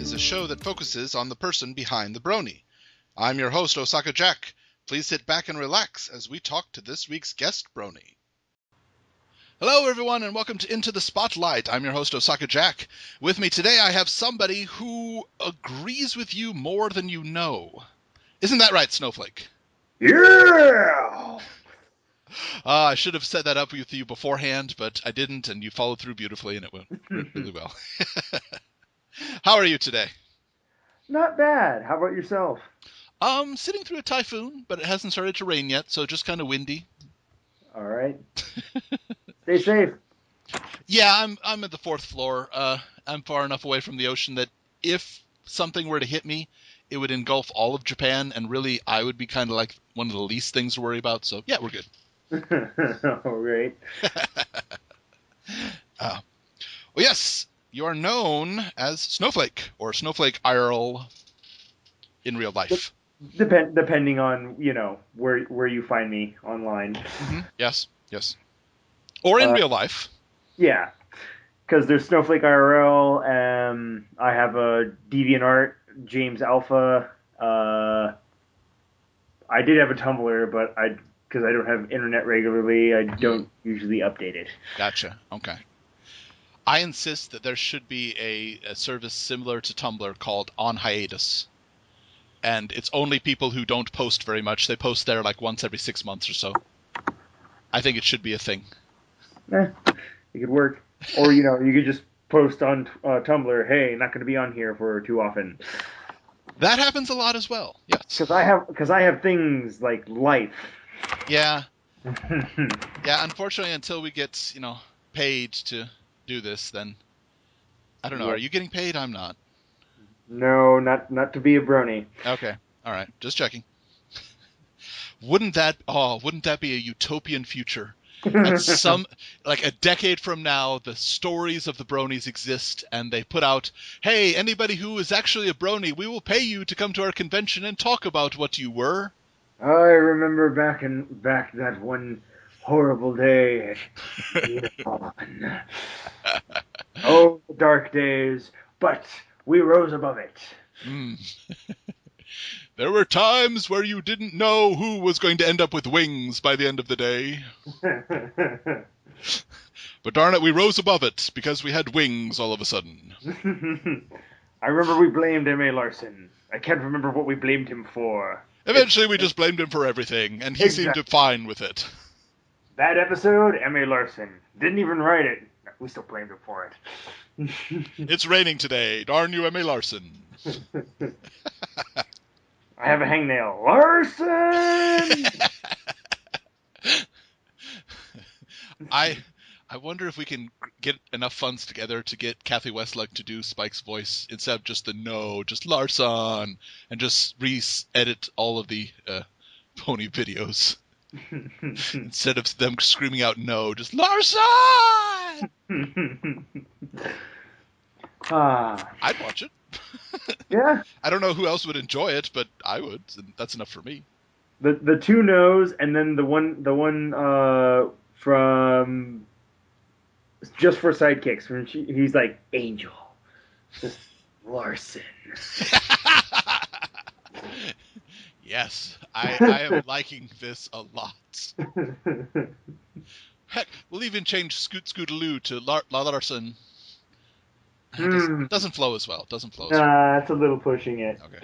is a show that focuses on the person behind the brony. I'm your host, OsakaJack. Please sit back and relax as we talk to this week's guest brony. Hello, everyone, and welcome to Into the Spotlight. I'm your host, OsakaJack. With me today, I have somebody who agrees with you more than you know. Isn't that right, Snowflake? Yeah! I should have set that up with you beforehand, but I didn't, and you followed through beautifully, and it went really well. How are you today? Not bad. How about yourself? Sitting through a typhoon, but it hasn't started to rain yet, so just kind of windy. All right. Stay safe. Yeah, I'm at the fourth floor. I'm far enough away from the ocean that if something were to hit me, it would engulf all of Japan, and really, I would be kind of like one of the least things to worry about. So yeah, we're good. All right. Well, yes, you are known as Snowflake or Snowflake IRL in real life. Depending on where you find me online. Mm-hmm. Yes. Or in Uh, real life. yeah, because there's Snowflake IRL. I have a DeviantArt James Alpha. I did have a Tumblr, but because I don't have internet regularly, I don't usually update it. Gotcha. Okay. I insist that there should be a service similar to Tumblr called On Hiatus. And it's only people who don't post very much. They post there like once every 6 months or so. I think it should be a thing. It could work. Or, you could just post on Tumblr, hey, not going to be on here for too often. That happens a lot as well. Yes. Because I have things like life. Yeah. Yeah, unfortunately, until we get, paid to do this, then I don't know. Yeah. Are you getting paid? I'm not. No, not to be a brony. Okay. All right. Just checking. Wouldn't that be a utopian future? At like a decade from now, the stories of the bronies exist, and they put out, hey, anybody who is actually a brony, we will pay you to come to our convention and talk about what you were. I remember back that one horrible day at EFNNews. Oh, the dark days, but we rose above it. There were times where you didn't know who was going to end up with wings by the end of the day. But darn it, we rose above it because we had wings all of a sudden. I remember we blamed M.A. Larson. I can't remember what we blamed him for. Eventually, we just blamed him for everything, and he seemed fine with it. That episode, M.A. Larson. Didn't even write it. We still blamed him for it. It's raining today. Darn you, M.A. Larson. I have a hangnail. Larson! I wonder if we can get enough funds together to get Kathy Westluck to do Spike's voice instead of just just Larson, and just re-edit all of the pony videos. Instead of them screaming out no, just Larson! I'd watch it. Yeah. I don't know who else would enjoy it, but I would. And that's enough for me. The two no's, and then the one from Just for Sidekicks when he's like Angel, just Larson. Yes, I am liking this a lot. Heck, we'll even change Scoot Scootaloo to Larson. Doesn't flow as well. That's a little pushing it. Okay.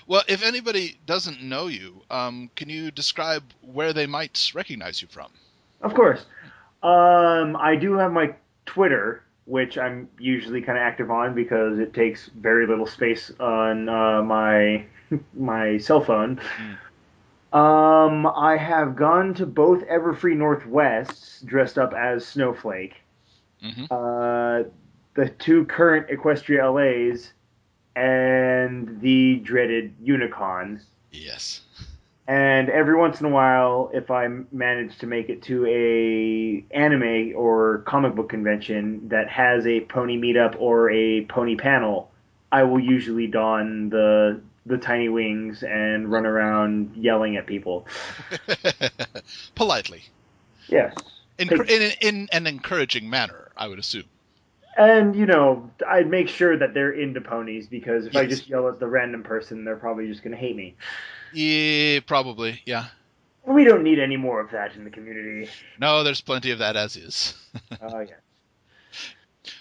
Well, if anybody doesn't know you, can you describe where they might recognize you from? Of course. I do have my Twitter, which I'm usually kind of active on because it takes very little space on my cell phone. I have gone to both Everfree Northwests dressed up as Snowflake. Mm-hmm. The two current Equestria LAs and the dreaded Unicon. Yes. And every once in a while, if I manage to make it to a anime or comic book convention that has a pony meetup or a pony panel, I will usually don the tiny wings and run around yelling at people. Politely. Yes. In an encouraging manner, I would assume. And, I'd make sure that they're into ponies because if I Yes. just yell at the random person, they're probably just going to hate me. Yeah, probably. Yeah. We don't need any more of that in the community. No, there's plenty of that as is. Oh, yeah.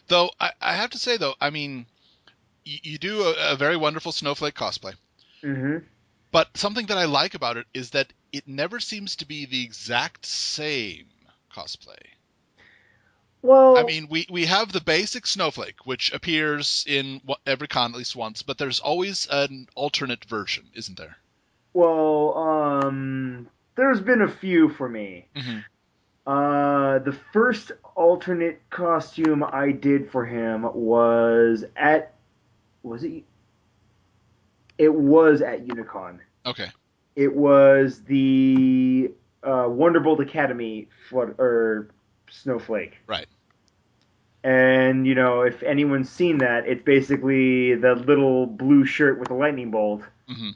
Though I have to say though, I mean, you do a very wonderful Snowflake cosplay. Mm-hmm. But something that I like about it is that it never seems to be the exact same cosplay. I Well, mean, we have the basic Snowflake, which appears in every con at least once, but there's always an alternate version, isn't there? there's been a few for me. Hmm. The first alternate costume I did for him was it? It was at Unicon. Okay, It was the Wonderbolt Academy Snowflake. right. And if anyone's seen that, it's basically the little blue shirt with a lightning bolt. Hmm.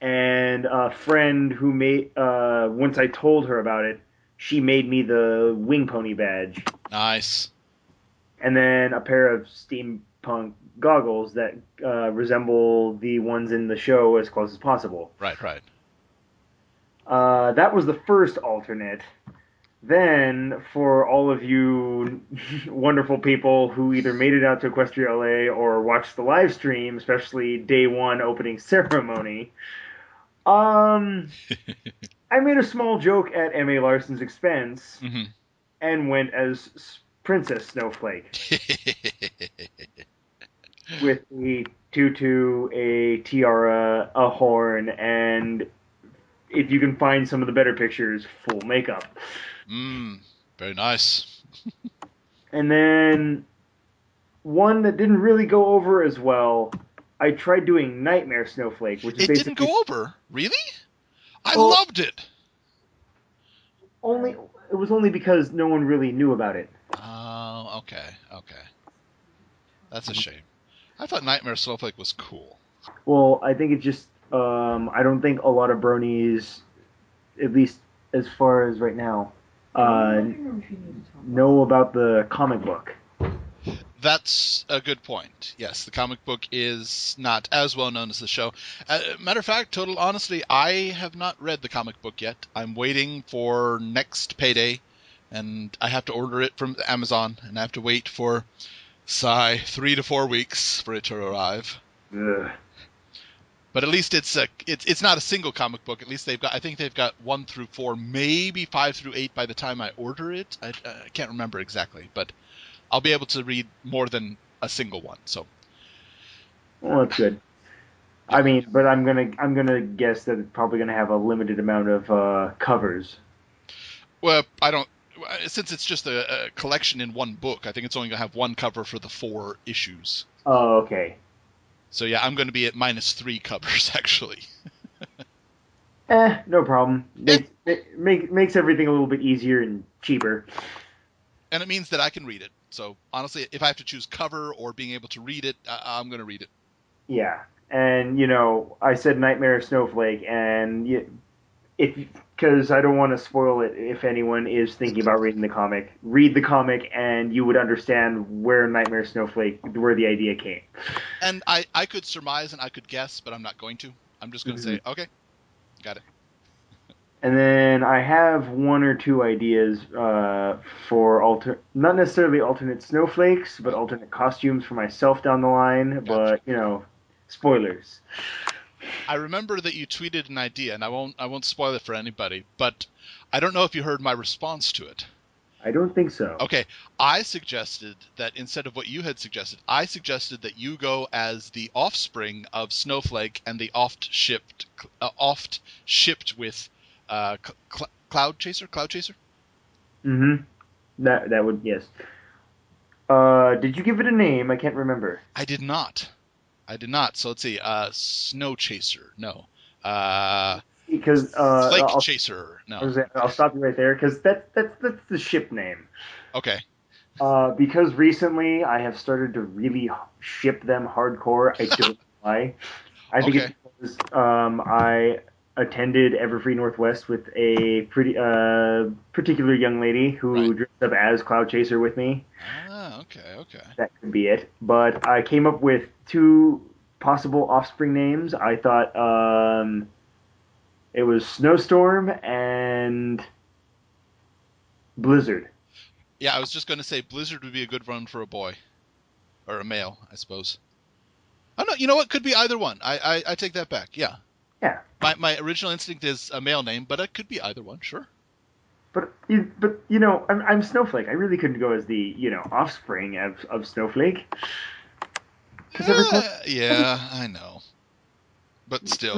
And a friend who made once I told her about it, she made me the wing pony badge, Nice. and then a pair of steampunk goggles that resemble the ones in the show as close as possible. Right, right. That was the first alternate. Then, for all of you wonderful people who either made it out to Equestria LA or watched the live stream, especially day one opening ceremony, um, I made a small joke at M.A. Larson's expense Hmm. and went as Princess Snowflake with a tutu, a tiara, a horn, and if you can find some of the better pictures, full makeup. Very nice. And then one that didn't really go over as well, I tried doing Nightmare Snowflake, which is It didn't basically go over, really? I well, loved it. only it was only because no one really knew about it. Oh, okay, okay. That's a shame. I thought Nightmare Snowflake was cool. Well, I think it just I don't think a lot of bronies, at least as far as right now, know about the comic book. That's a good point. Yes, the comic book is not as well known as the show. Matter of fact, total honesty, I have not read the comic book yet. I'm waiting for next payday, and I have to order it from Amazon, and I have to wait for, 3 to 4 weeks for it to arrive. Ugh. But at least it's not a single comic book. At least I think they've got 1 through 4, maybe 5 through 8 by the time I order it. I can't remember exactly, but I'll be able to read more than a single one. So Well, that's good. yeah. I mean, but I'm gonna guess that it's probably gonna have a limited amount of covers. Well, I don't. Since it's just a collection in one book, I think it's only going to have one cover for the 4 issues. Oh, okay. So yeah, I'm going to be at -3 covers actually. No problem. Eh, Makes everything a little bit easier and cheaper. and it means that I can read it. So honestly, if I have to choose cover or being able to read it, I'm going to read it. Yeah, and I said Nightmare Snowflake, and if because I don't want to spoil it if anyone is thinking about reading the comic, read the comic, and you would understand where Nightmare Snowflake, where the idea came. And I could surmise and I could guess, but I'm not going to. I'm just going to Mm-hmm. say, okay, got it. And then I have one or two ideas for not necessarily alternate snowflakes, but Oh, alternate costumes for myself down the line. gotcha. But spoilers. I remember that you tweeted an idea, and I won't spoil it for anybody, but I don't know if you heard my response to it. I don't think so. Okay, I suggested that instead of what you had suggested, I suggested that you go as the offspring of Snowflake and the oft shipped with Cloud Chaser. Cloud Chaser. Mm-hmm. That would, yes. Did you give it a name? I can't remember. I did not. I did not. So let's see. Snow Chaser. No. Uh, Because Flake Chaser. No. I'll stop you right there because that's the ship name. Okay. Because recently I have started to really ship them hardcore. I don't know why. I think it's Okay. because I attended Everfree Northwest with a pretty particular young lady who Right. dressed up as Cloud Chaser with me. Ah. Okay. That could be it. But I came up with two possible offspring names. I thought it was Snowstorm and Blizzard. Yeah, I was just going to say Blizzard would be a good one for a boy. Or a male, I suppose. Oh, no, you know what? Could be either one. I take that back. Yeah. Yeah. My original instinct is a male name, but it could be either one, sure. But I'm Snowflake. I really couldn't go as the offspring of Snowflake because Yeah, I know. But still,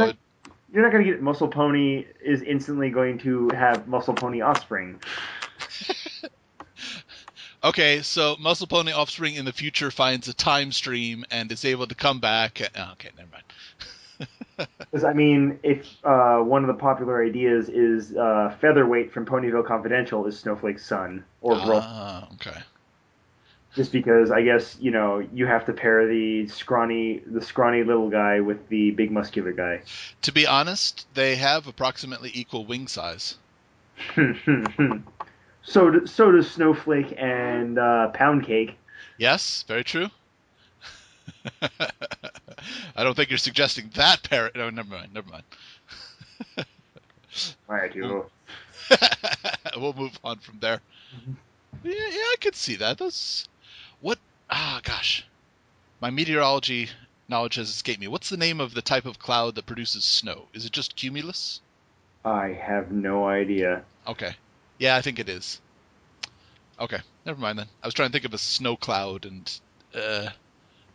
you're not going to get Muscle Pony is instantly going to have Muscle Pony offspring. Okay, so Muscle Pony Offspring in the future finds a time stream and is able to come back. Okay, never mind. Because I mean, if one of the popular ideas is Featherweight from Ponyville Confidential is Snowflake's son or brother. Okay. Just because I guess you have to pair the scrawny little guy with the big muscular guy. To be honest, they have approximately equal wing size. So does Snowflake and Pound Cake. Yes, very true. I don't think you're suggesting that parrot. No, never mind. All right, you. We'll move on from there. Yeah, I could see that. That's what. Gosh, my meteorology knowledge has escaped me. What's the name of the type of cloud that produces snow? Is it just cumulus? I have no idea. Okay. Yeah, I think it is. Okay, never mind then. I was trying to think of a snow cloud, and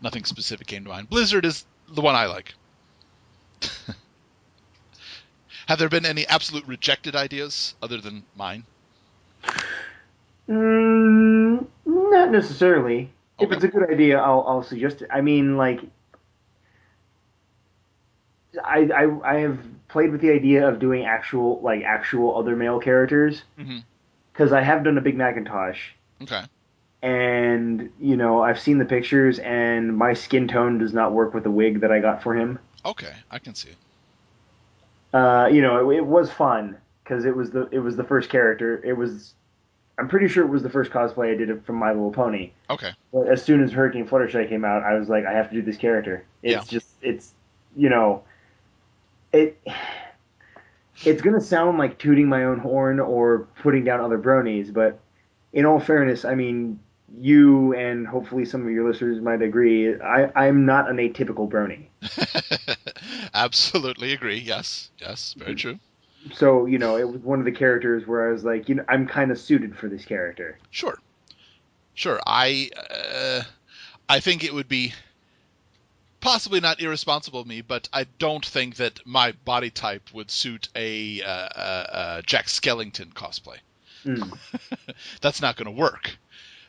nothing specific came to mind. Blizzard is the one I like. Have there been any absolute rejected ideas other than mine? Not necessarily. If Okay. it's a good idea, I'll suggest it. I mean, like, I have played with the idea of doing actual other male characters Mm-hmm. because I have done a Big Macintosh, Okay. and I've seen the pictures, and my skin tone does not work with the wig that I got for him. Okay, I can see it. It was fun because it was the first character. I'm pretty sure it was the first cosplay I did from My Little Pony. Okay. But as soon as Hurricane Fluttershy came out, I was like, I have to do this character. You know, it it's gonna sound like tooting my own horn or putting down other bronies, but in all fairness, I mean, you and hopefully some of your listeners might agree, I'm not an atypical brony. Absolutely agree. Yes, very true. So, it was one of the characters where I was like, I'm kind of suited for this character. Sure. I think it would be possibly not irresponsible of me, but I don't think that my body type would suit a Jack Skellington cosplay. Mm. That's not going to work.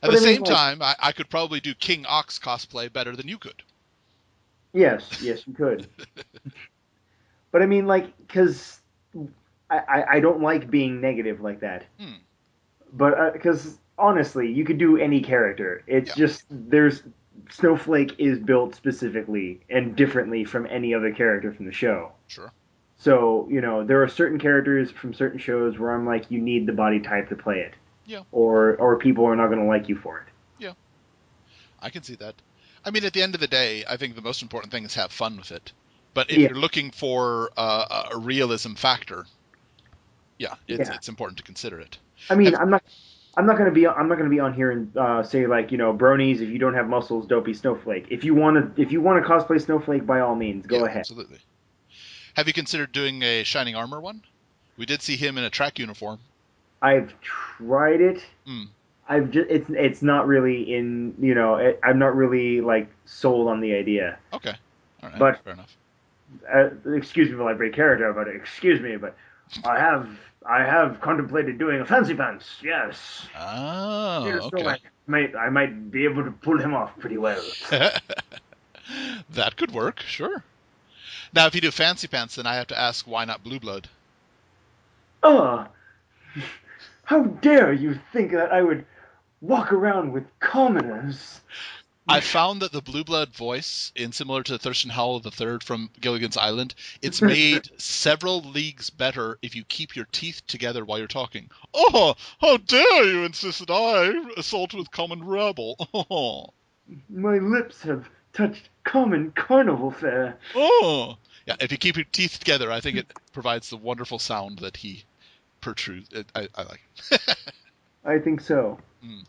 At But the I mean, same time, I could probably do King Ox cosplay better than you could. yes, you could. But I mean, like, because I don't like being negative like that. Hmm. But because honestly, you could do any character. It's Yeah. just there's Snowflake is built specifically and differently from any other character from the show. Sure. So there are certain characters from certain shows where I'm like, you need the body type to play it. Yeah. Or people are not going to like you for it. Yeah. I can see that. I mean, at the end of the day, I think the most important thing is have fun with it. But if Yeah. you're looking for a realism factor, yeah, Yeah. it's important to consider it. I mean, Have, I'm not going to be on here and say like, bronies, if you don't have muscles, don't be Snowflake. If you want to cosplay Snowflake, by all means, go yeah, ahead. absolutely. Have you considered doing a Shining Armor one? We did see him in a track uniform. I've tried it. Mm. It's not really I'm not really like sold on the idea. Okay. All right. But fair enough. Excuse me while I break character, but excuse me, but I have contemplated doing a fancy pants. Yes. Oh, So okay. I might be able to pull him off pretty well. That could work, sure. Now, if you do fancy pants, then I have to ask, why not blue blood? Oh, how dare you think that I would walk around with commoners? I found that the Blue Blood voice, similar to Thurston Howell III from Gilligan's Island, it's made several leagues better if you keep your teeth together while you're talking. Oh, how dare you insist that I assault with common rabble? Oh, My lips have touched common carnival fare. oh. Yeah, if you keep your teeth together, I think it provides the wonderful sound that he protrudes. I like. I think so. Mm.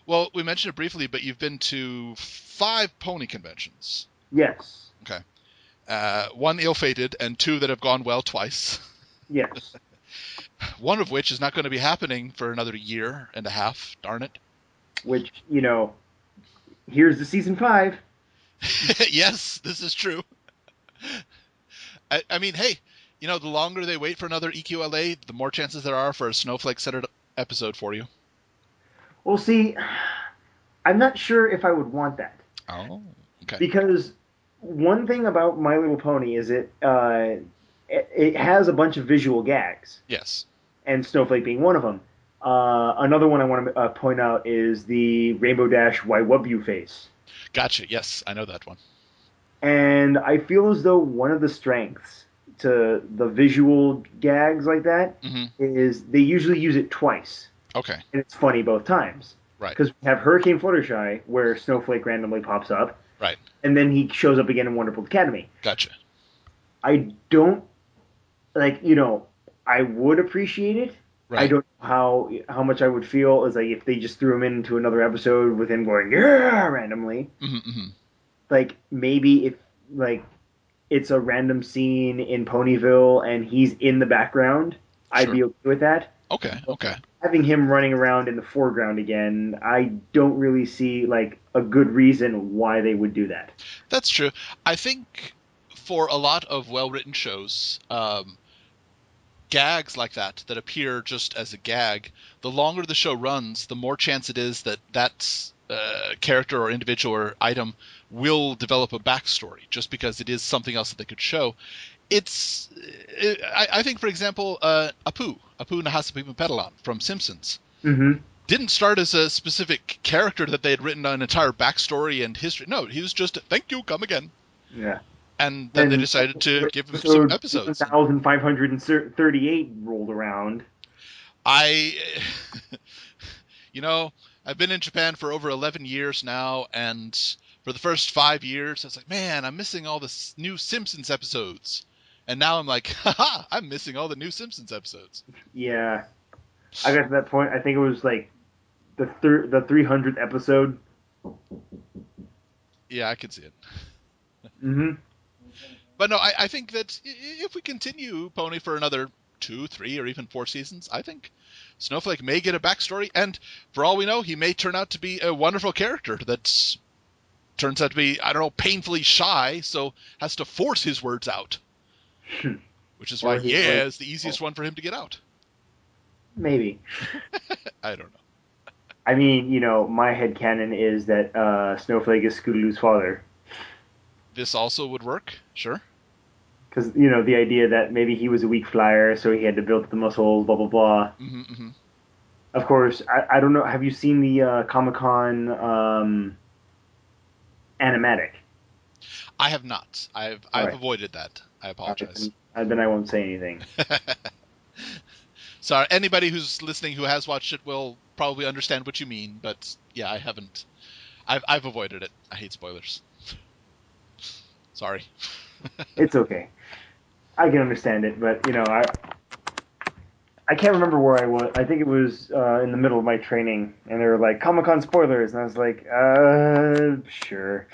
Well, we mentioned it briefly, but you've been to 5 pony conventions. Yes. Okay. 1 ill-fated and 2 that have gone well twice. Yes. One of which is not going to be happening for another year and a half. Darn it. Which, here's the season 5. Yes, this is true. I mean, hey, the longer they wait for another EQLA, the more chances there are for a Snowflake-centered episode for you. Well, see, I'm not sure if I would want that. Oh, okay. Because one thing about My Little Pony is it has a bunch of visual gags. Yes. And Snowflake being one of them. Another one I want to point out is the Rainbow Dash Waiwubu face. Gotcha. Yes, I know that one. And I feel as though one of the strengths to the visual gags like that is they usually use it twice. Okay. And it's funny both times. Right. Because we have Hurricane Fluttershy, where Snowflake randomly pops up. Right. And then he shows up again in Wonderful Academy. Gotcha. I don't, I would appreciate it. Right. I don't know how much I would feel as if they just threw him into another episode with him going, yeah, randomly. Mm-hmm. Maybe if, it's a random scene in Ponyville and he's in the background, sure. I'd be okay with that. Okay. Having him running around in the foreground again, I don't really see a good reason why they would do that. That's true. I think for a lot of well-written shows, gags like that appear just as a gag, the longer the show runs, the more chance it is that character or individual or item will develop a backstory, just because it is something else that they could show. I think, for example, Apu Nahasapimapetalon from Simpsons didn't start as a specific character that they had written an entire backstory and history. No, he was just, thank you, come again. Yeah. And then they decided to give him some episodes. 1,538 rolled around. I've been in Japan for over 11 years now, and for the first 5 years, I was like, man, I'm missing all the new Simpsons episodes. And now I'm like, haha, I'm missing all the new Simpsons episodes. Yeah. I got to that point, I think it was the 300th episode. Yeah, I can see it. Mm-hmm. But no, I think that if we continue Pony for another 2, 3, or even 4 seasons, I think Snowflake may get a backstory, and for all we know, he may turn out to be a wonderful character that turns out to be, painfully shy, so has to force his words out. Which is why, is the easiest one for him to get out. Maybe. I don't know. I mean, my headcanon is that Snowflake is Scootaloo's father. This also would work, sure. Because, the idea that maybe he was a weak flyer, so he had to build up the muscles, blah, blah, blah. Mm-hmm. Of course, I don't know, have you seen the Comic-Con animatic? I have not. I've avoided that. I apologize. Then I won't say anything. Sorry, anybody who's listening who has watched it will probably understand what you mean, but yeah, I haven't. I've avoided it. I hate spoilers. Sorry. It's okay. I can understand it, but I can't remember where I was. I think it was in the middle of my training, and they were like, Comic-Con spoilers, and I was like, sure.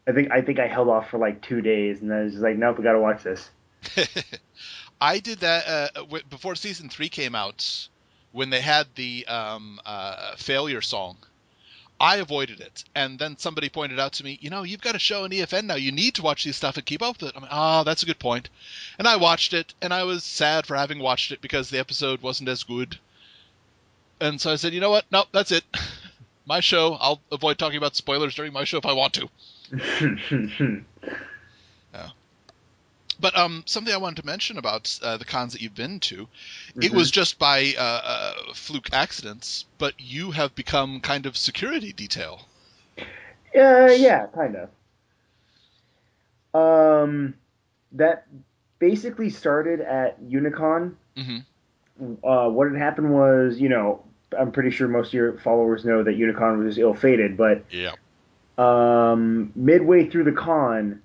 I think I held off for 2 days, and I was just like, nope, we gotta watch this. I did that before season 3 came out, when they had the failure song. I avoided it, and then somebody pointed out to me, you've got a show on EFN now. You need to watch these stuff and keep up with it. I'm like, that's a good point. And I watched it, and I was sad for having watched it because the episode wasn't as good. And so I said, you know what? No, that's it. My show. I'll avoid talking about spoilers during my show if I want to. Yeah. But something I wanted to mention about the cons that you've been to, it Hmm. was just by fluke accidents, but you have become kind of security detail. Yeah, kind of. That basically started at Unicon. Hmm. What had happened was, I'm pretty sure most of your followers know that Unicon was ill-fated, but Yeah. midway through the con,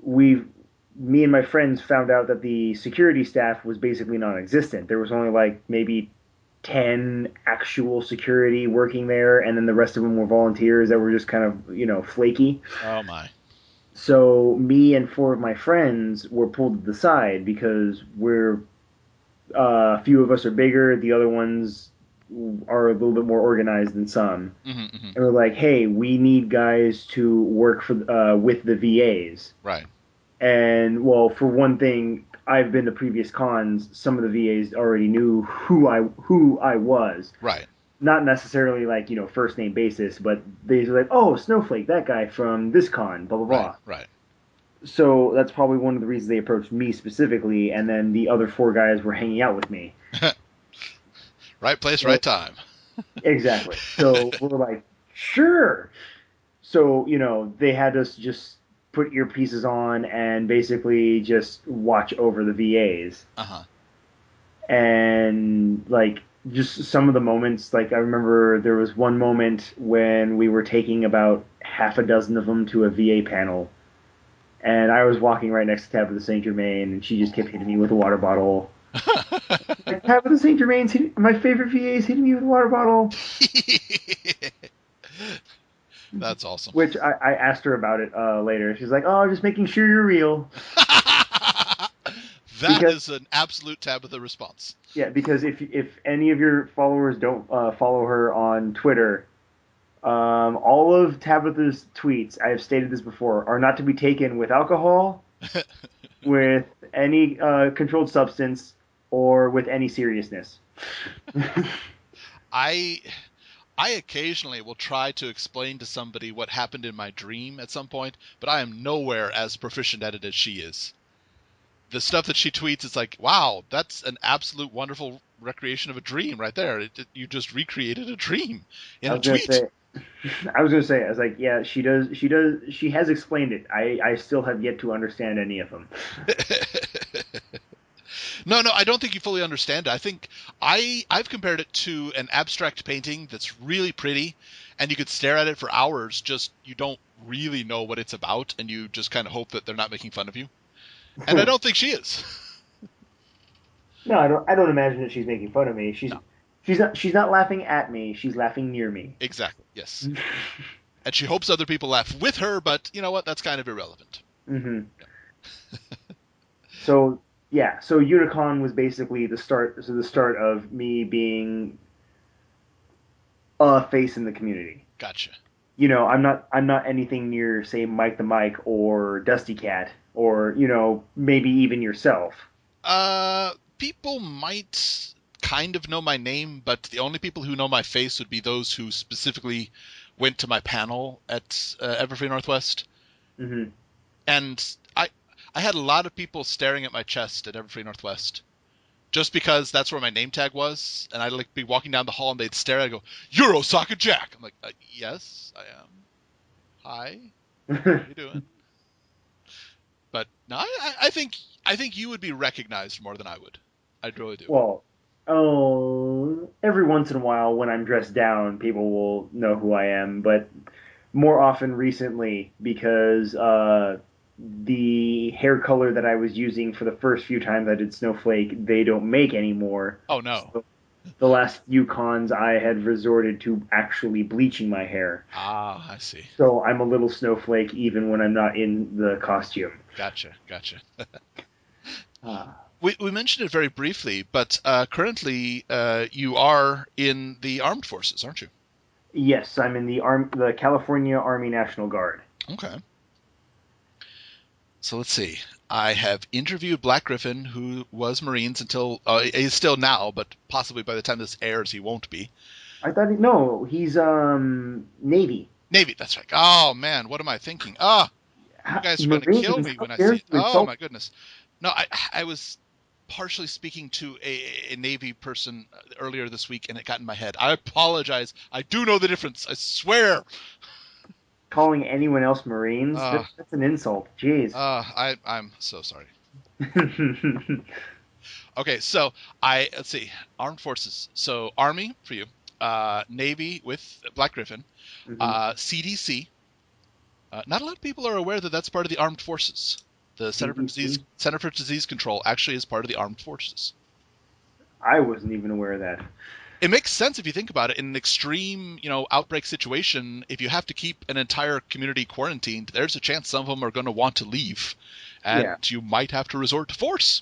we, me and my friends found out that the security staff was basically non-existent. There was only like maybe 10 actual security working there, and then the rest of them were volunteers that were just kind of, flaky. Oh my. So me and four of my friends were pulled to the side because a few of us are bigger, the other ones are a little bit more organized than some. Hmm. Hmm. And we're like, hey, we need guys to work with the VAs. Right. And well, for one thing, I've been to previous cons. Some of the VAs already knew who I was. Right. Not necessarily like first name basis, but they were like, oh, Snowflake, that guy from this con, blah blah Right. blah. Right. So that's probably one of the reasons they approached me specifically, and then the other four guys were hanging out with me. Right place, right So time. exactly. So we're like, sure. So they had us just put earpieces on and basically just watch over the VAs, Uh-huh. and like just some of the moments. Like I remember there was one moment when we were taking about half a dozen of them to a VA panel, and I was walking right next to Tabitha St. Germain, and she just kept hitting me with a water bottle. Like Tabitha St. Germain's my favorite VA is hitting me with a water bottle. That's awesome. Which I asked her about it later. She's like, "Oh, just making sure you're real." That Because is an absolute Tabitha response. yeah, because if any of your followers don't follow her on Twitter, all of Tabitha's tweets, I have stated this before, are not to be taken with alcohol, with any controlled substance, or with any seriousness. I I occasionally will try to explain to somebody what happened in my dream at some point, but I am nowhere as proficient at it as she is. The stuff that she tweets is like, wow, that's an absolute wonderful recreation of a dream right there. You just recreated a dream in I a was gonna tweet. say, I was like, yeah, she has explained it. I still have yet to understand any of them. No, no, I don't think you fully understand it. I think I've compared it to an abstract painting that's really pretty, and you could stare at it for hours. Just you don't really know what it's about, and you just kind of hope that they're not making fun of you. And I don't think she is. No, I don't imagine that she's making fun of me. She's No, she's not laughing at me. She's laughing near me. exactly. Yes, and she hopes other people laugh with her, but you know what? That's kind of irrelevant. Hmm. So yeah, so Unicon was basically the start. So the start of me being a face in the community. Gotcha. I'm not anything near say Mike the Mike or Dusty Cat or maybe even yourself. People might kind of know my name, but the only people who know my face would be those who specifically went to my panel at Everfree Northwest. Hmm. And I had a lot of people staring at my chest at Everfree Northwest just because that's where my name tag was, and I'd like be walking down the hall and they'd stare. I'd go, "You're OsakaJack." I'm like, "Yes, I am. Hi, how you doing?" But no, I think you would be recognized more than I would. I really do. Well, oh, every once in a while when I'm dressed down, people will know who I am, but more often recently because the hair color that I was using for the first few times I did Snowflake, they don't make anymore. Oh no. So the last few cons, I had resorted to actually bleaching my hair. Ah, I see. So I'm a little Snowflake even when I'm not in the costume. Gotcha, gotcha. Uh, We mentioned it very briefly, but currently you are in the armed forces, aren't you? yes, I'm in the California Army National Guard. Okay. So let's see. I have interviewed Black Griffin, who was Marines until he's still now, but possibly by the time this airs, he won't be. I thought no, he's Navy. Navy, that's right. Oh man, what am I thinking? Ah, You guys are going to kill Marines, me how when I dare see you it. Oh, insult? my goodness. No, I was partially speaking to a Navy person earlier this week, and it got in my head. I apologize. I do know the difference. I swear. Calling anyone else Marines? Uh, That's an insult. Jeez. I'm so sorry. Okay, so let's see, armed forces. So Army for you, Navy with Black Griffin, Mhm. CDC. Not a lot of people are aware that that's part of the armed forces. The CDC? Center for Disease Control actually is part of the armed forces. I wasn't even aware of that. It makes sense if you think about it. In an extreme, outbreak situation, if you have to keep an entire community quarantined, there's a chance some of them are going to want to leave, and Yeah. you might have to resort to force.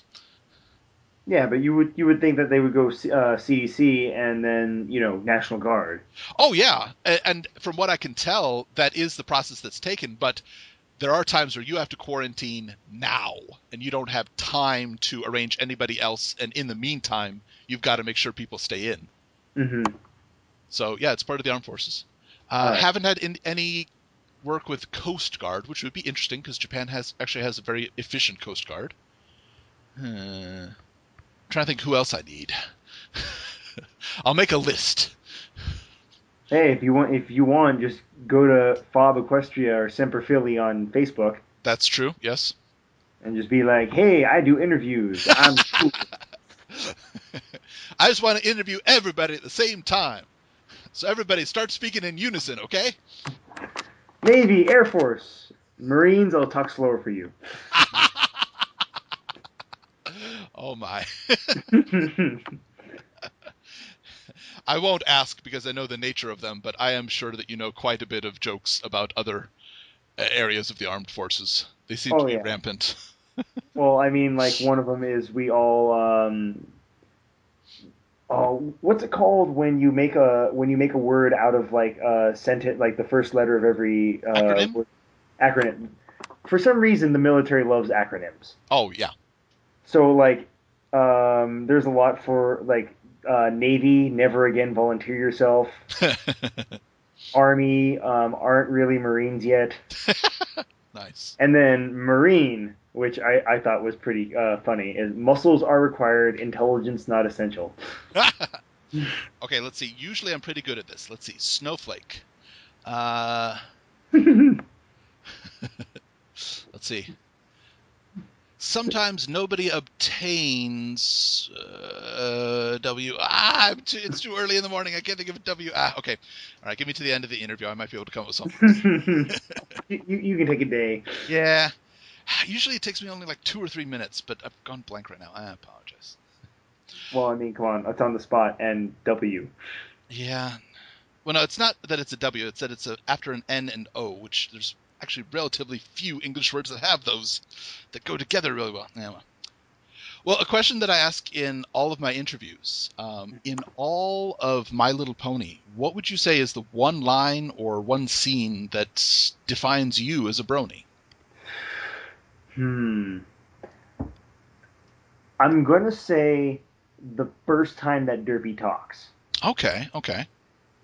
Yeah, but you would think that they would go CDC and then National Guard. Oh yeah, and from what I can tell, that is the process that's taken. But there are times where you have to quarantine now, and you don't have time to arrange anybody else. And in the meantime, you've got to make sure people stay in. Mm-hmm. So yeah, it's part of the armed forces. All right. Haven't had any work with Coast Guard, which would be interesting because Japan actually has a very efficient Coast Guard. I'm trying to think who else I need. I'll make a list. Hey, if you want, just go to Fob Equestria or Semper Fili on Facebook That's true. Yes. and just be like, "Hey, I do interviews. I'm cool." I just want to interview everybody at the same time. So everybody start speaking in unison, okay? Navy, Air Force, Marines. I'll talk slower for you. Oh my. I won't ask because I know the nature of them, but I am sure that you know quite a bit of jokes about other areas of the armed forces. They seem to Oh be yeah. rampant. Well, I mean, like one of them is we all oh, what's it called when you make a word out of like a sentence, like the first letter of every Acronym? acronym? For some reason, the military loves acronyms. Oh, yeah. So like, there's a lot for like Navy, never again volunteer yourself. Army, aren't really Marines yet. Nice. And then Marine, which I thought was pretty funny, is muscles are required, intelligence not essential. Okay, let's see. Usually I'm pretty good at this. Let's see. Snowflake. Uh, let's see. Sometimes nobody obtains W. It's too early in the morning. I can't think of a W. Okay. All right, give me to the end of the interview. I might be able to come up with something. You can take a day. Yeah. Usually it takes me only like 2 or 3 minutes, but I've gone blank right now. I apologize. Well, I mean, come on, it's on the spot and W. Yeah. Well, no, it's not that it's a W. It's that it's after an N and O, which there's actually relatively few English words that have those that go together really well. Yeah, well, a question that I ask in all of my interviews, in all of My Little Pony, what would you say is the one line or one scene that defines you as a brony? Hmm. I'm gonna say the first time that Derpy talks. Okay, okay.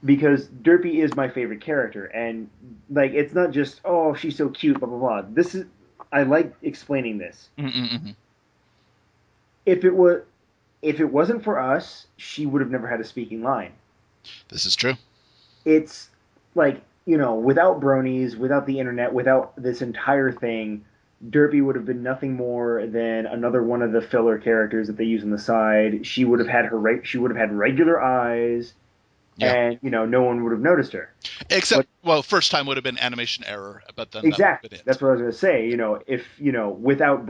Because Derpy is my favorite character, and like it's not just oh she's so cute, blah blah blah. This is I like explaining this. Mm-mm-mm. If it was if it wasn't for us, she would have never had a speaking line. This is true. It's like without bronies, without the internet, without this entire thing, Derpy would have been nothing more than another one of the filler characters that they use on the side. She would have had she would have had regular eyes, Yeah. and no one would have noticed her. Except, But well, first time would have been animation error, but then that would have exactly. been it. That's what I was gonna say. If without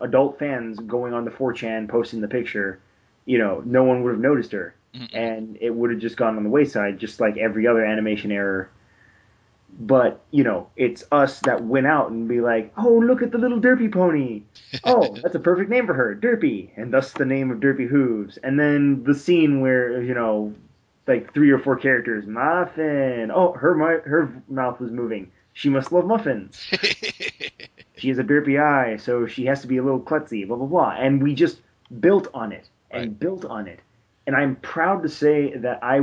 adult fans going on the 4chan posting the picture, no one would have noticed her, Mm-mm. and it would have just gone on the wayside, just like every other animation error. But it's us that went out and be like, oh, look at the little Derpy pony. Oh, that's a perfect name for her, Derpy, and thus the name of Derpy Hooves. And then the scene where like 3 or 4 characters, muffin. Oh, her mouth was moving. She must love muffins. She has a derpy eye, so she has to be a little klutzy. Blah blah blah. And we just built on it Right. and built on it. And I'm proud to say that I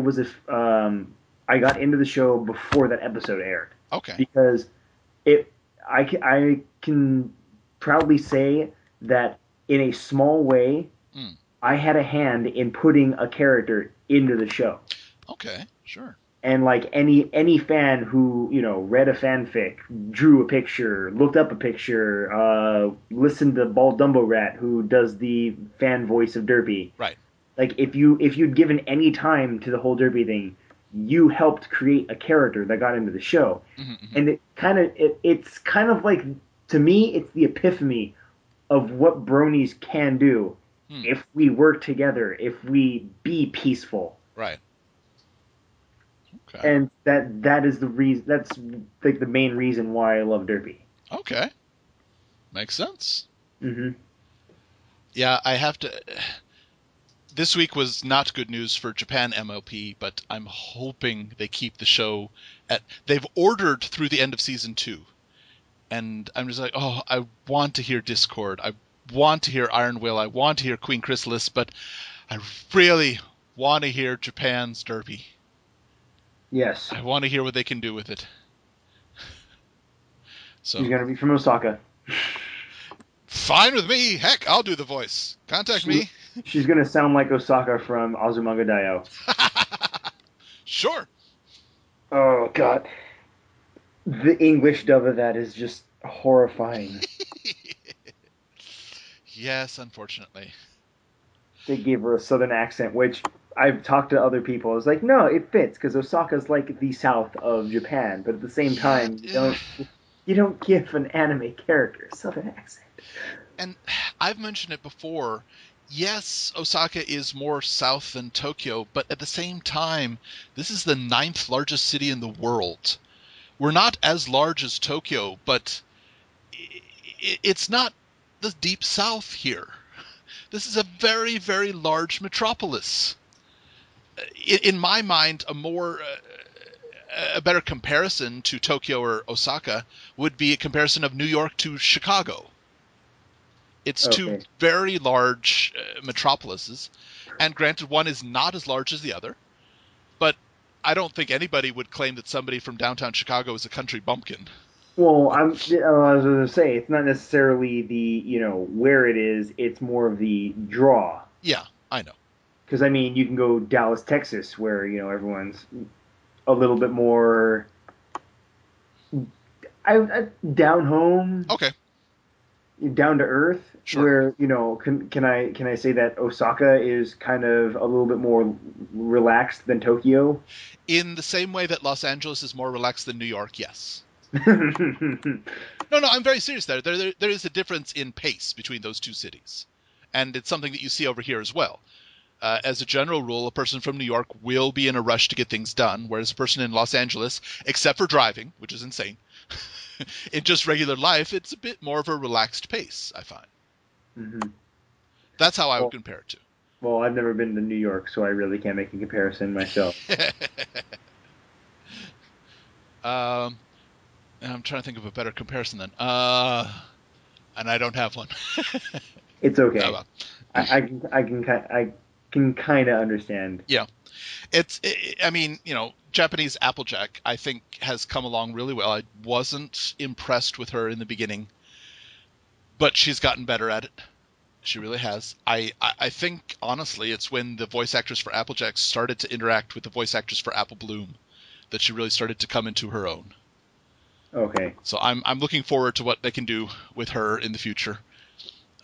got into the show before that episode aired Okay. because it I can proudly say that in a small way, Mm. I had a hand in putting a character into the show. Okay, sure. And like any fan who read a fanfic, drew a picture, looked up a picture, listened to Bald Dumbo Rat who does the fan voice of Derpy. Right. Like if you'd given any time to the whole Derpy thing, you helped create a character that got into the show. Mm-hmm. And it's kind of like, to me, it's the epiphany of what bronies can do Hmm. if we work together, if we be peaceful. Right. Okay. And that is the reason. That's like the main reason why I love Derpy. Okay. Makes sense. Hmm. Yeah, I have to. This week was not good news for Japan MLP, but I'm hoping they keep the show at. They've ordered through the end of season 2, and I'm just like, oh, I want to hear Discord. I want to hear Iron Will. I want to hear Queen Chrysalis, but I really want to hear Japan's Derpy. Yes, I want to hear what they can do with it. she's So, gonna be from Osaka. fine with me. Heck, I'll do the voice. Contact She, me. she's gonna sound like Osaka from Azumanga Daioh. Sure. Oh God, the English dub of that is just horrifying. Yes, unfortunately. They gave her a southern accent, which I've talked to other people. I was like, no, it fits because Osaka's like the south of Japan, but at the same Yeah, time, you don't give an anime character a southern accent. and I've mentioned it before. Yes, Osaka is more south than Tokyo, but at the same time, this is the 9th largest city in the world. We're not as large as Tokyo, but it's not the deep south here. This is a very, very large metropolis. In my mind, a better comparison to Tokyo or Osaka would be a comparison of New York to Chicago. It's two Okay. very large metropolises, and granted, one is not as large as the other, but I don't think anybody would claim that somebody from downtown Chicago is a country bumpkin. Well, I was going to say it's not necessarily the where it is. It's more of the draw. Yeah, I know. Because I mean, you can go Dallas, Texas, where everyone's a little bit more down home, Okay, down to earth. sure. Where can I say that Osaka is kind of a little bit more relaxed than Tokyo? In the same way that Los Angeles is more relaxed than New York, yes. Hmm. No, I'm very serious there. There is a difference in pace between those two cities. And it's something that you see over here as well. As a general rule, a person from New York will be in a rush to get things done, whereas a person in Los Angeles, except for driving, which is insane, in just regular life, it's a bit more of a relaxed pace, I find. That's how I would Well, compare it well, I've never been to New York, so I really can't make a comparison myself. to. um, and I'm trying to think of a better comparison then. And I don't have one. It's Oh, okay. well. I can kind of understand. Yeah. I mean, Japanese Applejack, I think, has come along really well. I wasn't impressed with her in the beginning, but she's gotten better at it. She really has. I think, honestly, it's when the voice actress for Applejack started to interact with the voice actress for Apple Bloom that she really started to come into her own. Okay. So I'm looking forward to what they can do with her in the future.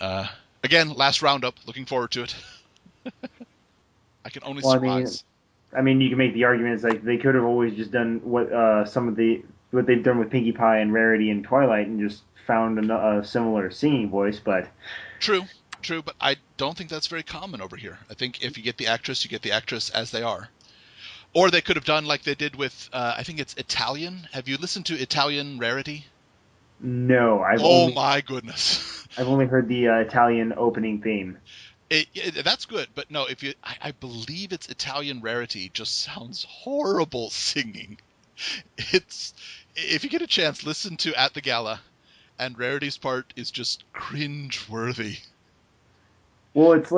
Uh, Again, last roundup. Looking forward to it. I can only Well, surmise. I mean, you can make the arguments like they could have always just done what they've done with Pinkie Pie and Rarity and Twilight and just found a similar singing voice, but True, true, but I don't think that's very common over here. I think if you get the actress, you get the actress as they are. Or they could have done like they did with, I think it's Italian. Have you listened to Italian Rarity? no, Oh my goodness. I've only heard the Italian opening theme. That's good, but no, I believe it's Italian Rarity just sounds horrible singing. It's, if you get a chance, listen to At the Gala, and Rarity's part is just cringe-worthy. Well, it's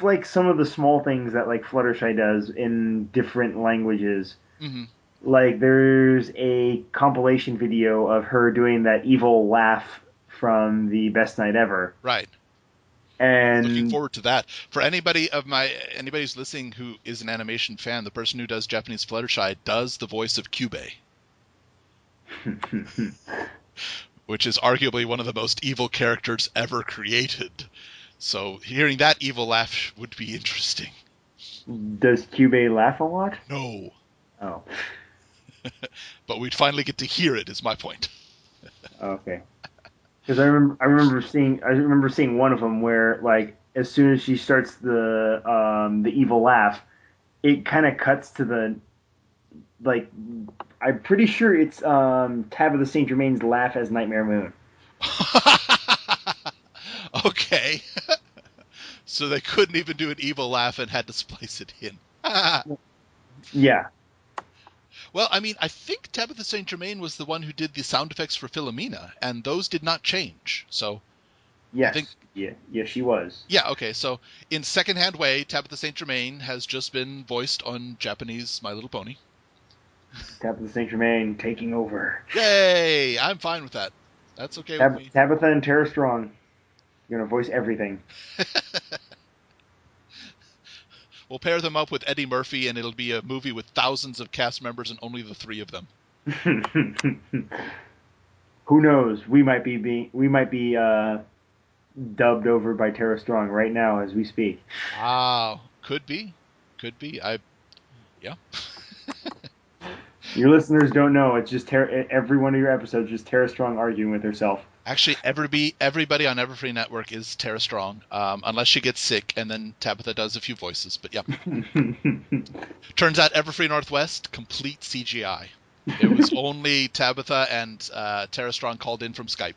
like some of the small things that like Fluttershy does in different languages. Hmm. Like there's a compilation video of her doing that evil laugh from the Best Night Ever, Right. Looking and forward to that. For anybody who's listening who is an animation fan, the person who does Japanese Fluttershy does the voice of Kyubey, which is arguably one of the most evil characters ever created. So hearing that evil laugh would be interesting. does Kyubey laugh a lot? No, Oh, but we'd finally get to hear it, is my point. okay. Because I remember seeing one of them where like as soon as she starts the evil laugh, it kind of cuts to the like I'm pretty sure it's Tabitha St. Germain's laugh as Nightmare Moon. Okay. So they couldn't even do an evil laugh and had to splice it in. Yeah. Well, I mean, I think Tabitha St. Germain was the one who did the sound effects for Philomena, and those did not change. So I think, Yes. Yeah. Yeah. She was. yeah, okay. So in secondhand way, Tabitha St. Germain has just been voiced on Japanese My Little Pony. Tabitha St. Germain taking over. Yay! I'm fine with that. That's okay with me. Tabitha and Tara Strong. You're gonna voice everything. We'll pair them up with Eddie Murphy, and it'll be a movie with thousands of cast members and only the three of them. Who knows? We might be dubbed over by Tara Strong right now as we speak. Wow, could be. Yeah. Your listeners don't know. It's just every one of your episodes just Tara Strong arguing with herself. Actually, everybody on Everfree Network is Tara Strong, unless she gets sick, and then Tabitha does a few voices. But yeah, turns out Everfree Northwest, complete CGI. It was only Tabitha and Tara Strong called in from Skype.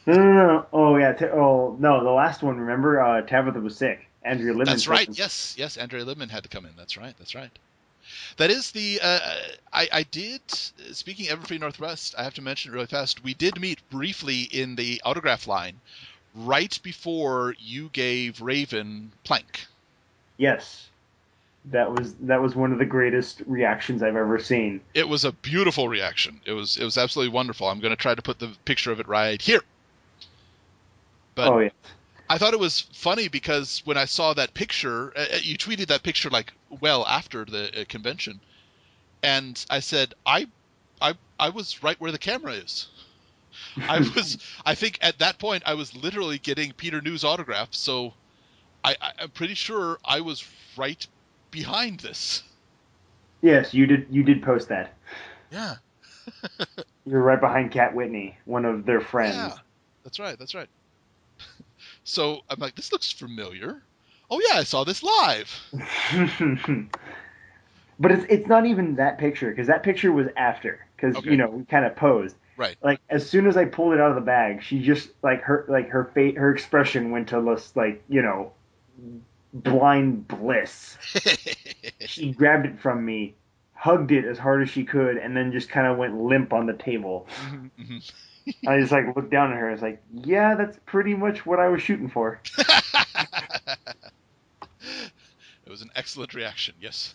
No. Oh yeah. No. The last one. Remember, Tabitha was sick. Andrea Libman. That's right. Yes. Andrea Libman had to come in. That's right. That is the. I did. Speaking of Everfree Northwest, I have to mention it really fast. We did meet briefly in the autograph line, right before you gave Raven Plank. Yes. That was one of the greatest reactions I've ever seen. It was a beautiful reaction. It was absolutely wonderful. I'm going to try to put the picture of it right here. But Oh yeah. I thought it was funny because when I saw that picture, you tweeted that picture like well after the convention, and I said I was right where the camera is. I think at that point I was literally getting Peter New's autograph, so I'm pretty sure I was right behind this. Yes, you did post that. Yeah. You're right behind Kat Whitney, one of their friends. Yeah. That's right. So I'm like, this looks familiar. Oh yeah, I saw this live. But it's not even that picture because that picture was after because Okay. we kind of posed. Right. Like as soon as I pulled it out of the bag, she just her expression went to this blind bliss. She grabbed it from me, hugged it as hard as she could, and then just kind of went limp on the table. Mm-hmm. I just looked down at her. I was like, "Yeah, that's pretty much what I was shooting for." It was an excellent reaction. Yes.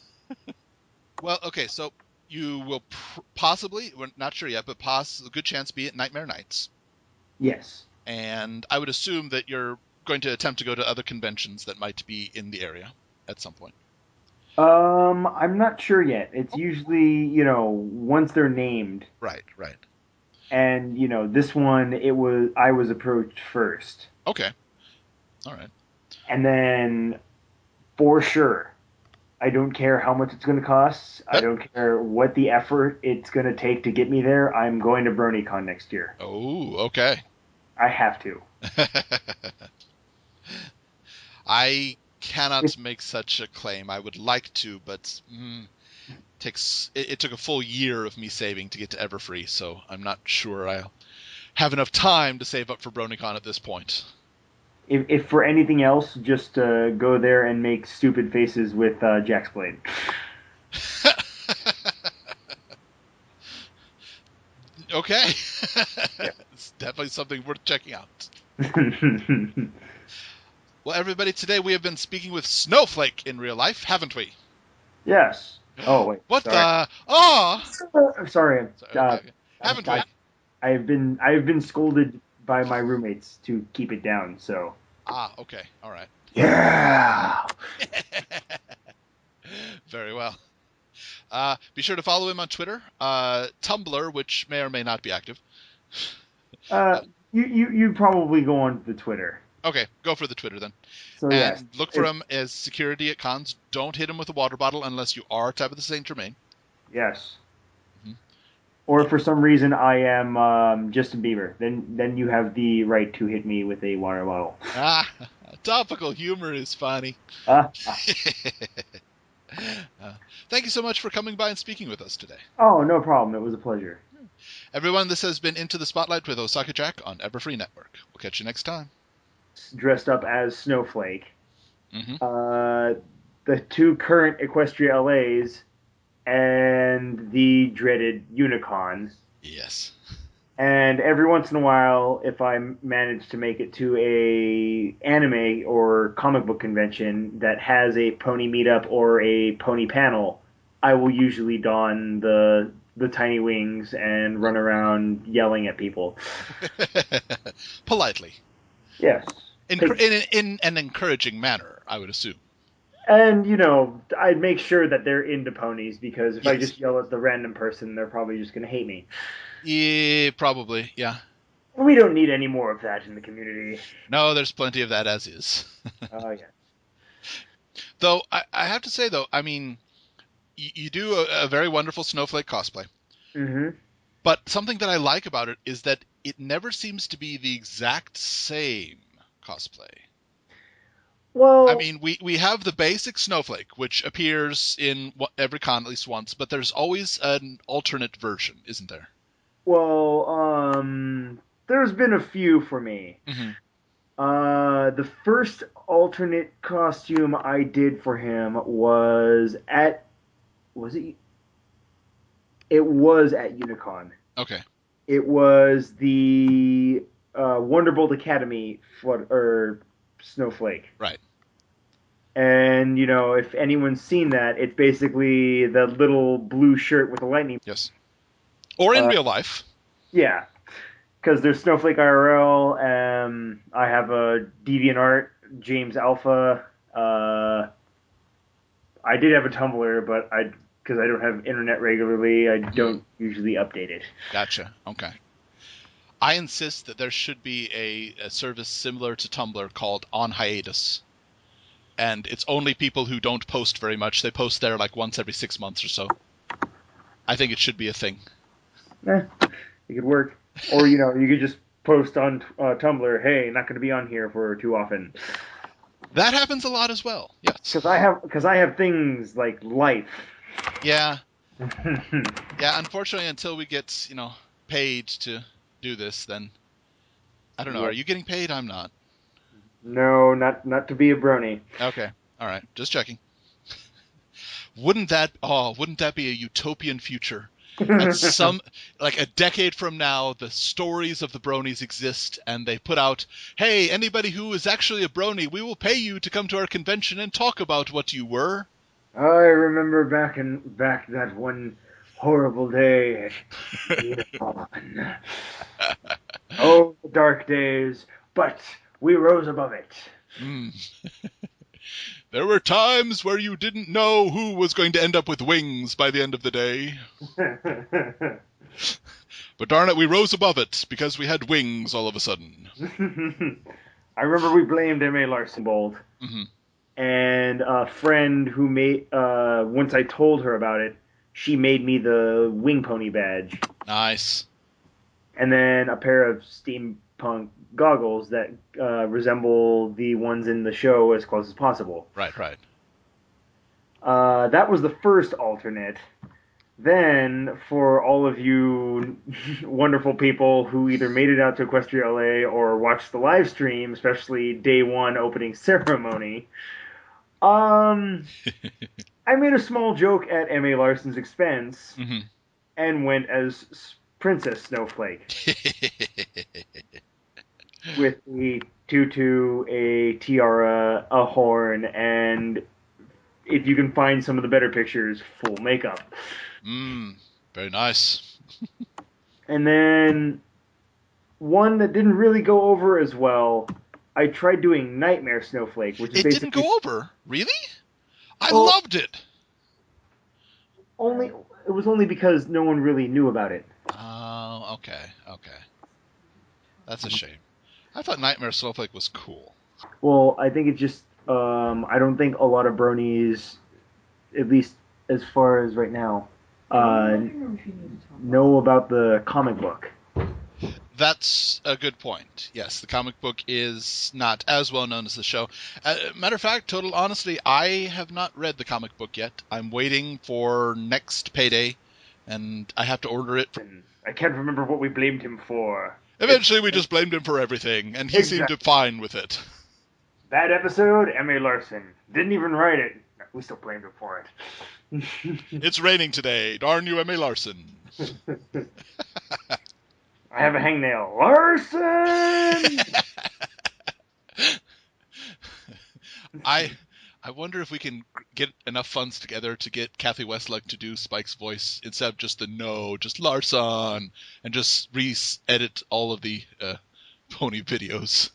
Well, okay, so you will possibly, we're not sure yet, but a good chance be at Nightmare Nights. Yes. And I would assume that you're going to attempt to go to other conventions that might be in the area at some point. I'm not sure yet. It's usually, once they're named. Right. And, this one I was approached first. Okay. All right. And then for sure, I don't care how much it's going to cost. I don't care what the effort it's going to take to get me there. I'm going to BronyCon next year. Oh, okay. I have to. I cannot make such a claim. I would like to, but it took a full year of me saving to get to Everfree, so I'm not sure I'll have enough time to save up for BronyCon at this point. If for anything else, just go there and make stupid faces with Jack's Blade. Okay. Yeah. It's definitely something worth checking out. Well, everybody, today we have been speaking with Snowflake in real life, haven't we? Yes. Oh wait, What sorry. the? Oh! I'm sorry. Sorry, okay, okay. Haven't we? I've been scolded by my roommates to keep it down. So Ah, okay. All right. yeah. Very well. Be sure to follow him on Twitter, Tumblr, which may or may not be active. Uh, Uh, you probably go on the Twitter. okay, go for the Twitter then. So yes, And look for it's him as security at cons. Don't hit him with a water bottle unless you are Tabitha St. Germain. yes. Mhm. Or for some reason I am Justin Bieber. Then you have the right to hit me with a water bottle. Ah, topical humor is funny. Uh, uh, Uh, Thank you so much for coming by and speaking with us today. oh, no problem. It was a pleasure. Everyone, this has been Into the Spotlight with OsakaJack on Everfree Network. We'll catch you next time. Dressed up as Snowflake. Hmm. Uh, the two current Equestria LAs and the dreaded Unicon. Yes. And every once in a while, if I manage to make it to a anime or comic book convention that has a pony meetup or a pony panel, I will usually don the tiny wings and run around yelling at people. Politely. Yes. Take, In an encouraging manner, I would assume. and I'd make sure that they're into ponies because if I Yes. just yell at the random person, they're probably just going to hate me. Yeah, probably. Yeah. We don't need any more of that in the community. No, there's plenty of that as is. Oh yeah. Though, I have to say, though, I mean, you do a very wonderful Snowflake cosplay. Mm-hmm. But something that I like about it is that it never seems to be the exact same cosplay. I Well, mean, we have the basic Snowflake, which appears in every con at least once, but there's always an alternate version, isn't there? Well, there's been a few for me. Hmm. The first alternate costume I did for him was it? It was at Unicon. Okay, It was the Wonderbolt Academy or Snowflake. right. And if anyone's seen that, it's basically the little blue shirt with the lightning. Yes. Or in Uh, real life. yeah, because there's Snowflake IRL. I have a DeviantArt James Alpha. Uh, I did have a Tumblr, but because I don't have internet regularly, I Hmm. don't usually update it. Gotcha. Okay. I insist that there should be a service similar to Tumblr called On Hiatus. And it's only people who don't post very much. They post there like once every 6 months or so. I think it should be a thing. Eh, it could work, or you could just post on Tumblr, "Hey, not going to be on here for too often," That happens a lot as well. Yes. because I have things like life. Yeah. Yeah, unfortunately, until we get, paid to do this, then I don't know. Are Yeah. you getting paid? I'm not. No, not to be a brony. Okay. All right. Just checking. Wouldn't that be a utopian future? At some, like a decade from now, the stories of the bronies exist and they put out, hey, anybody who is actually a brony, we will pay you to come to our convention and talk about what you were. I remember back that one horrible day at Unicon. Oh, the dark days, but we rose above it. Mm. There were times where you didn't know who was going to end up with wings by the end of the day. But darn it, we rose above it because we had wings all of a sudden. I remember we blamed M.A. Larson Bold, Hmm. and a friend who made once I told her about it, she made me the wing pony badge, Nice. and then a pair of steampunk goggles that resemble the ones in the show as close as possible. Right, right. That was the first alternate. Then, for all of you wonderful people who either made it out to Equestria LA or watched the live stream, especially day one opening ceremony, um, I made a small joke at M.A. Larson's expense Hmm. and went as Princess Snowflake with a tutu, a tiara, a horn, and if you can find some of the better pictures, full makeup. Very nice. And then one that didn't really go over as well, I tried doing Nightmare Snowflake, which is It didn't basically go over, really? I well, loved it. only it was only because no one really knew about it. Oh, okay. That's a shame. I thought Nightmare Snowflake was cool. Well, I think it's just I don't think a lot of bronies, at least as far as right now, know about the comic book. That's a good point. Yes, the comic book is not as well known as the show. Matter of fact, total honesty, I have not read the comic book yet. I'm waiting for next payday, and I have to order it. I can't remember what we blamed him for. Eventually, we just blamed him for everything, and he seemed fine with it. Bad episode, M.A. Larson. Didn't even write it. We still blamed him for it. It's raining today. Darn you, M.A. Larson. I have a hangnail. Larson! I wonder if we can get enough funds together to get Kathy Westluck to do Spike's voice instead of just the no, just Larson, and just re-edit all of the pony videos.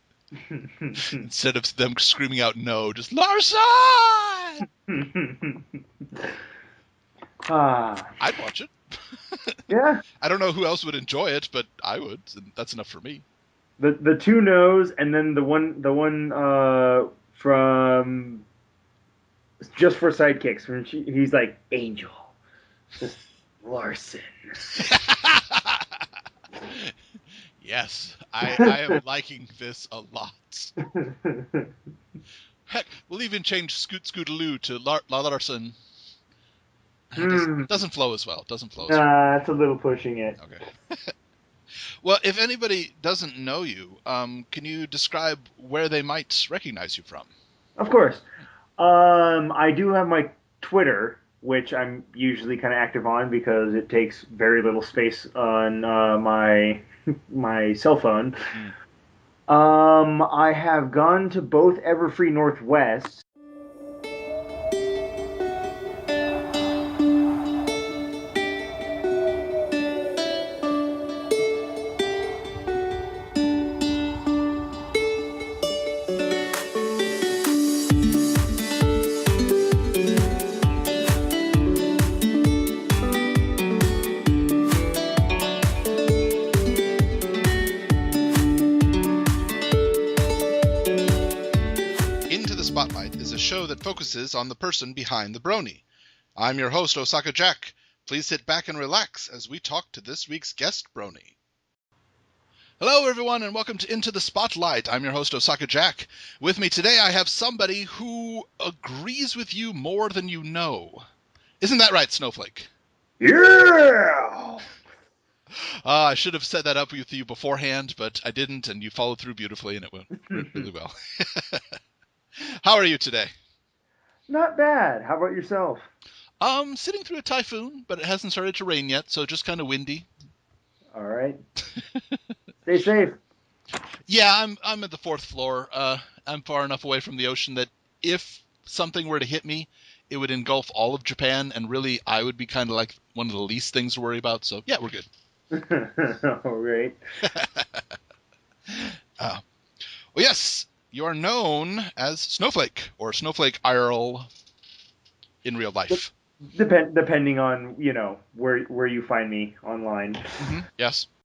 Instead of them screaming out no, just Larson! I'd watch it. Yeah. I don't know who else would enjoy it, but I would, and that's enough for me. The two no's, and then the one from Just for Sidekicks when he's like Angel, just Larson. Yes, I am liking this a lot. Heck, we'll even change Scoot Scootaloo to Larson. Doesn't flow as well. That's a little pushing it. Okay. Well, if anybody doesn't know you, can you describe where they might recognize you from? Of course. I do have my Twitter, which I'm usually kind of active on because it takes very little space on my cell phone. I have gone to both Everfree Northwest. Spotlight is a show that focuses on the person behind the brony. I'm your host, OsakaJack. Please sit back and relax as we talk to this week's guest brony. Hello, everyone, and welcome to Into the Spotlight. I'm your host, OsakaJack. With me today, I have somebody who agrees with you more than you know. Isn't that right, Snowflake? Yeah! I should have set that up with you beforehand, but I didn't, and you followed through beautifully, and it went really well. How are you today? Not bad. How about yourself? Sitting through a typhoon, but it hasn't started to rain yet, so just kind of windy. All right. Stay safe. Yeah, I'm at the fourth floor. I'm far enough away from the ocean that if something were to hit me, it would engulf all of Japan, and really, I would be kind of like one of the least things to worry about. So yeah, we're good. All right. Well, yes. You are known as Snowflake, or Snowflake IRL in real life. Depending on, where you find me online. Mm-hmm. Yes.